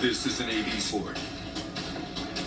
This is an ABC report.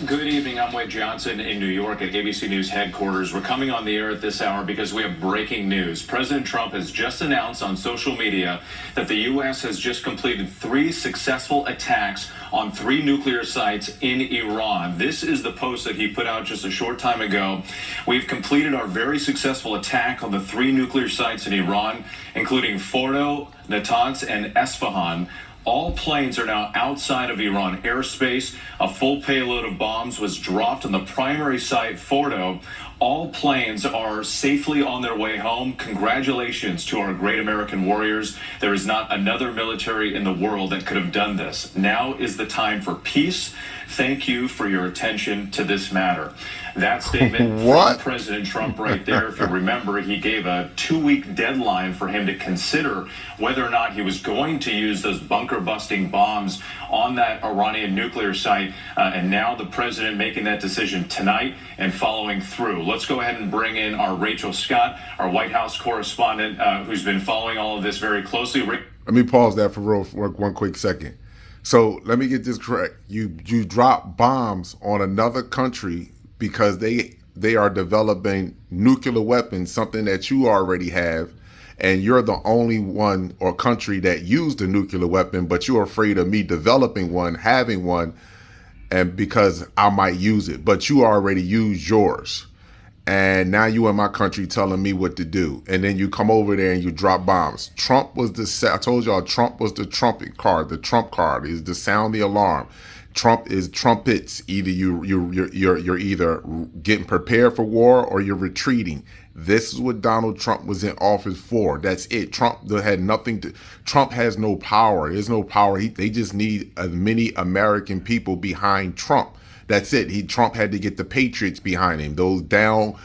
Good evening. I'm Wade Johnson in New York at ABC News headquarters. We're coming on the air at this hour because we have breaking news. President Trump has just announced on social media that the U.S. has just completed 3 successful attacks on 3 nuclear sites in Iran. This is the post that he put out just a short time ago. We've completed our very successful attack on the 3 nuclear sites in Iran, including Fordo, Natanz, and Esfahan. All planes are now outside of Iran airspace. A full payload of bombs was dropped on the primary site, Fordo. All planes are safely on their way home. Congratulations to our great American warriors. There is not another military in the world that could have done this. Now is the time for peace. Thank you for your attention to this matter. That statement from President Trump right there, if you remember, he gave a 2-week deadline for him to consider whether or not he was going to use those bunker-busting bombs on that Iranian nuclear site. And now the president making that decision tonight and following through. Let's go ahead and bring in our Rachel Scott, our White House correspondent, who's been following all of this very closely. Let me pause that for one quick second. So let me get this correct. You drop bombs on another country because they are developing nuclear weapons, something that you already have, and you're the only one or country that used a nuclear weapon, but you're afraid of me developing one, having one, and because I might use it, but you already used yours. And now you in my country telling me what to do. And then you come over there and you drop bombs. Trump was I told y'all, Trump was the trumpet card. The Trump card is to sound the alarm. Trump is trumpets. Either you're either getting prepared for war or you're retreating. This is what Donald Trump was in office for. That's it. Trump had nothing to. Trump has no power. There's no power. They just need as many American people behind Trump. That's it. Trump had to get the patriots behind him. Those down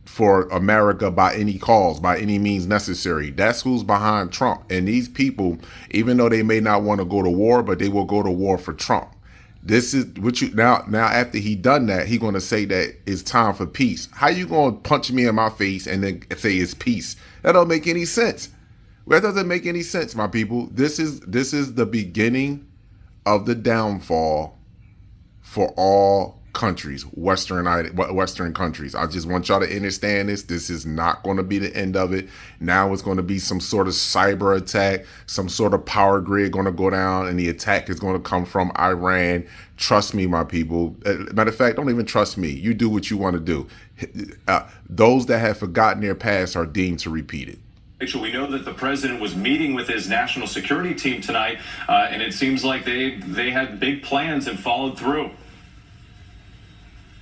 for America by any cause, by any means necessary. That's who's behind Trump. And these people, even though they may not want to go to war, but they will go to war for Trump. This is what you now after he done that, he going to say that it's time for peace. How you going to punch me in my face and then say it's peace? That don't make any sense. That doesn't make any sense, my people. This is the beginning of the downfall for all countries, Western countries. I just want y'all to understand this. This is not going to be the end of it. Now it's going to be some sort of cyber attack, some sort of power grid going to go down, and the attack is going to come from Iran. Trust me, my people. Matter of fact, don't even trust me. You do what you want to do. Those that have forgotten their past are deemed to repeat it. Rachel, we know that the president was meeting with his national security team tonight, and it seems like they had big plans and followed through.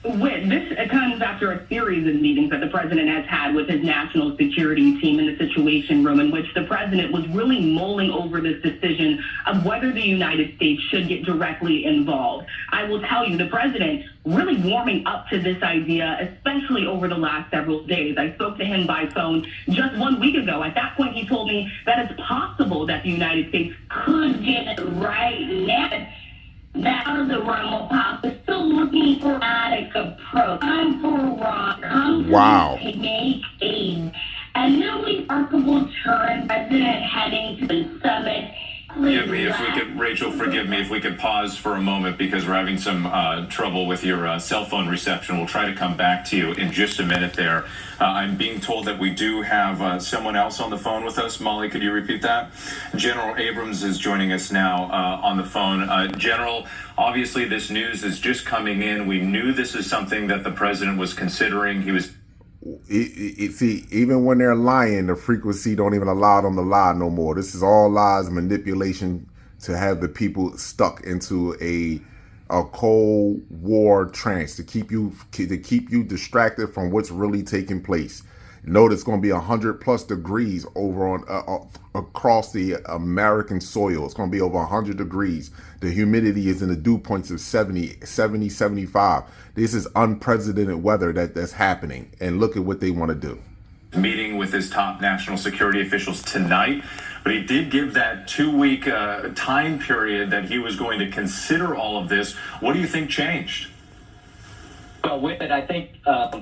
This comes after a series of meetings that the president has had with his national security team in the Situation Room, in which the president was really mulling over this decision of whether the United States should get directly involved. I will tell you, the president really warming up to this idea, especially over the last several days. I spoke to him by phone just 1 week ago. At that point, he told me that it's possible that the United States could get it right now. Now the realm of pop is still looking for an approach. Time for Iran. To make aid. And now we remarkable turn president heading to the summit. Forgive me if we could, Rachel, forgive me if we could pause for a moment because we're having some trouble with your cell phone reception. We'll try to come back to you in just a minute there. I'm being told that we do have someone else on the phone with us. Molly, could you repeat that? General Abrams is joining us now on the phone. General, obviously this news is just coming in. We knew this is something that the president was considering. He was... See, even when they're lying, the frequency don't even allow them to lie no more. This is all lies, manipulation to have the people stuck into a Cold War trance, to keep you distracted from what's really taking place. Notice it's going to be 100+ degrees over on across the American soil. It's going to be over 100 degrees. The humidity is in the dew points of 70, 75. This is unprecedented weather that's happening. And look at what they want to do. Meeting with his top national security officials tonight, but he did give that 2-week time period that he was going to consider all of this. What do you think changed? Well, with it, I think,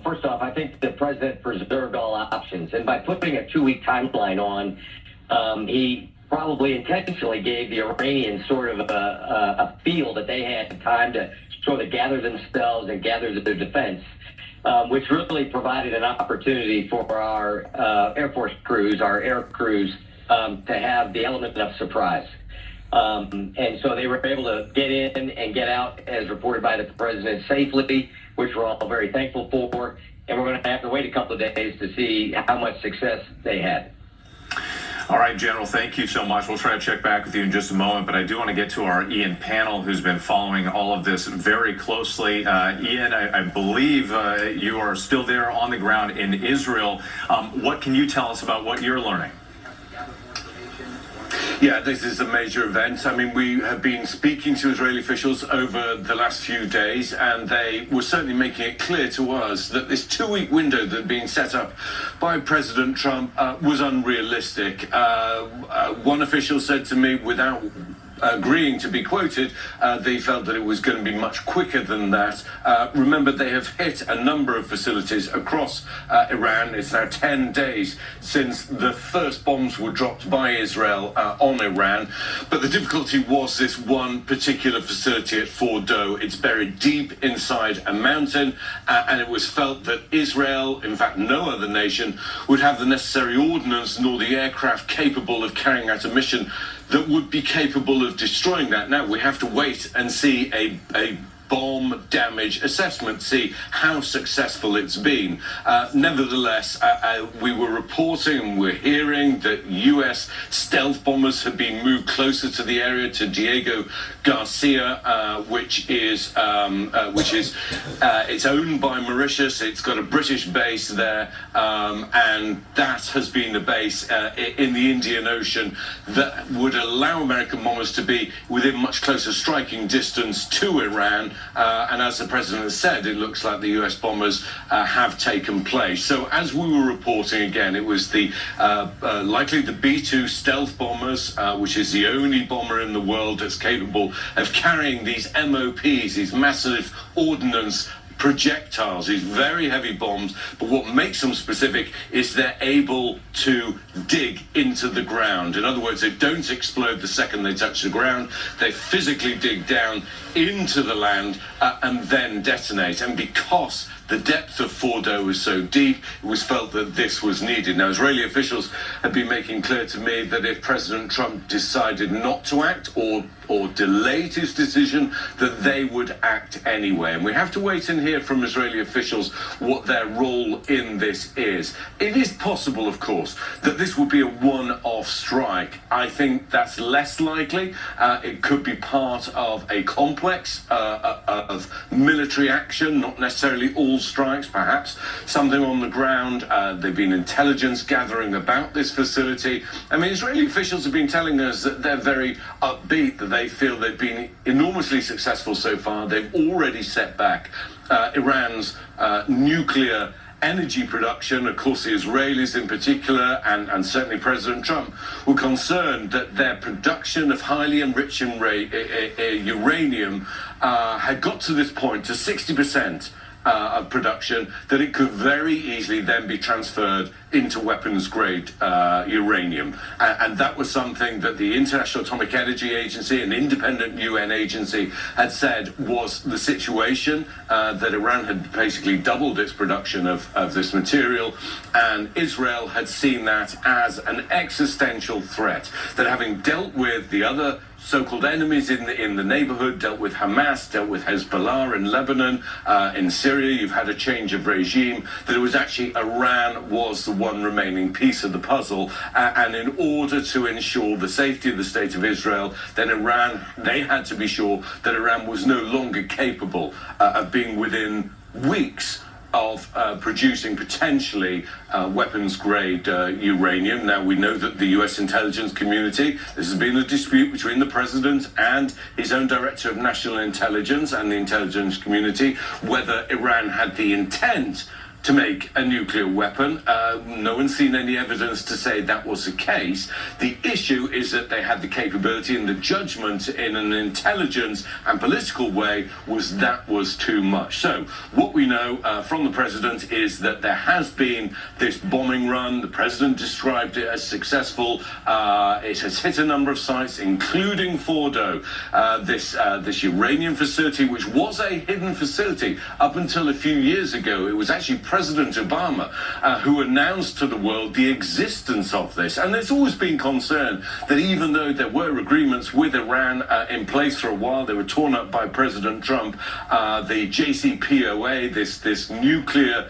first off, I think the president preserved all options. And by putting a 2-week timeline on, he probably intentionally gave the Iranians sort of a feel that they had time to sort of gather themselves and gather their defense, which really provided an opportunity for our Air Force crews, our air crews, to have the element of surprise. And so they were able to get in and get out, as reported by the president, safely, which we're all very thankful for. And we're going to have to wait a couple of days to see how much success they had. All right, General, thank you so much. We'll try to check back with you in just a moment, but I do want to get to our Ian panel, who's been following all of this very closely. Ian, I believe you are still there on the ground in Israel. What can you tell us about what you're learning? Yeah, this is a major event. I mean, we have been speaking to Israeli officials over the last few days, and they were certainly making it clear to us that this 2-week window that had been set up by President Trump was unrealistic. One official said to me, without agreeing to be quoted, they felt that it was going to be much quicker than that. Remember, they have hit a number of facilities across Iran. It's now 10 days since the first bombs were dropped by Israel on Iran. But the difficulty was this one particular facility at Fordo. It's buried deep inside a mountain, and it was felt that Israel, in fact no other nation, would have the necessary ordnance nor the aircraft capable of carrying out a mission that would be capable of destroying that. Now, we have to wait and see a bomb damage assessment, see how successful it's been. Nevertheless, we were reporting and we're hearing that U.S. stealth bombers have been moved closer to the area, to Diego Garcia, which is it's owned by Mauritius. It's got a British base there, and that has been the base in the Indian Ocean that would allow American bombers to be within much closer striking distance to Iran. And as the president has said, it looks like the U.S. bombers have taken place. So as we were reporting again, it was the likely the B-2 stealth bombers, which is the only bomber in the world that's capable of carrying these MOPs, these massive ordnance projectiles, these very heavy bombs. But what makes them specific is they're able to dig into the ground. In other words, they don't explode the second they touch the ground. They physically dig down into the land and then detonate. And because the depth of Fordo was so deep, it was felt that this was needed. Now, Israeli officials have been making clear to me that if President Trump decided not to act or delayed his decision, that they would act anyway. And we have to wait and hear from Israeli officials what their role in this is. It is possible, of course, that this would be a one-off strike. I think that's less likely. It could be part of a complex of military action, not necessarily all strikes, perhaps something on the ground. There've been intelligence gathering about this facility. I mean, Israeli officials have been telling us that they're very upbeat, that they feel they've been enormously successful so far. They've already set back Iran's nuclear energy production. Of course, the Israelis in particular, and certainly President Trump, were concerned that their production of highly enriched uranium had got to this point, to 60% of production, that it could very easily then be transferred into weapons-grade uranium. And that was something that the International Atomic Energy Agency, an independent UN agency, had said was the situation, that Iran had basically doubled its production of this material, and Israel had seen that as an existential threat, that having dealt with the other so-called enemies in the neighborhood, dealt with Hamas, dealt with Hezbollah in Lebanon, in Syria, you've had a change of regime, that it was actually Iran was the one remaining piece of the puzzle, and in order to ensure the safety of the state of Israel, then they had to be sure that Iran was no longer capable of being within weeks of producing potentially weapons-grade uranium. Now, we know that the U.S. intelligence community, this has been a dispute between the president and his own director of national intelligence and the intelligence community, whether Iran had the intent to make a nuclear weapon. No one's seen any evidence to say that was the case. The issue is that they had the capability, and the judgment in an intelligence and political way was too much. So what we know from the president is that there has been this bombing run. The president described it as successful. It has hit a number of sites, including Fordo, this uranium facility, which was a hidden facility up until a few years ago. It was actually President Obama who announced to the world the existence of this. And there's always been concern that even though there were agreements with Iran in place for a while, they were torn up by President Trump. The JCPOA, this nuclear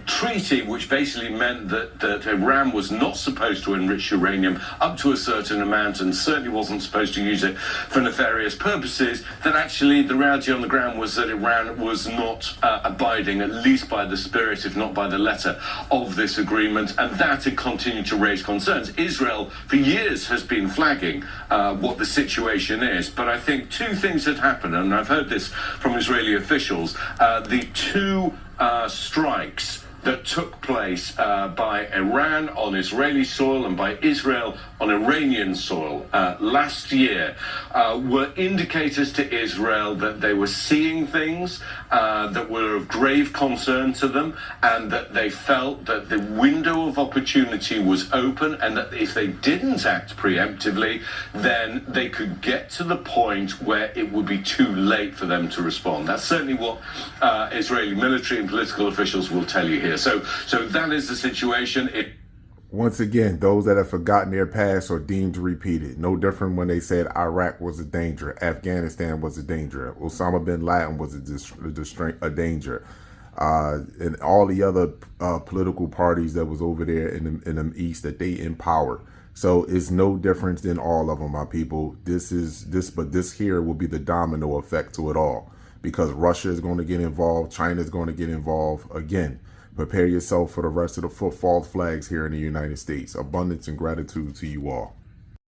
treaty, which basically meant that Iran was not supposed to enrich uranium up to a certain amount, and certainly wasn't supposed to use it for nefarious purposes, that actually the reality on the ground was that Iran was not abiding, at least by the spirit, if not by the letter, of this agreement, and that had continued to raise concerns. Israel, for years, has been flagging what the situation is, but I think two things had happened, and I've heard this from Israeli officials. The two strikes that took place by Iran on Israeli soil and by Israel on Iranian soil last year were indicators to Israel that they were seeing things that were of grave concern to them, and that they felt that the window of opportunity was open, and that if they didn't act preemptively, then they could get to the point where it would be too late for them to respond. That's certainly what Israeli military and political officials will tell you here. So that is the situation. Once again, those that have forgotten their past are deemed to repeat it. No different when they said Iraq was a danger, Afghanistan was a danger, Osama bin Laden was a danger, and all the other political parties that was over there in the East that they empowered. So it's no difference than all of them, my people. But this here will be the domino effect to it all, because Russia is going to get involved, China is going to get involved again. Prepare yourself for the rest of the false flags here in the United States. Abundance and gratitude to you all.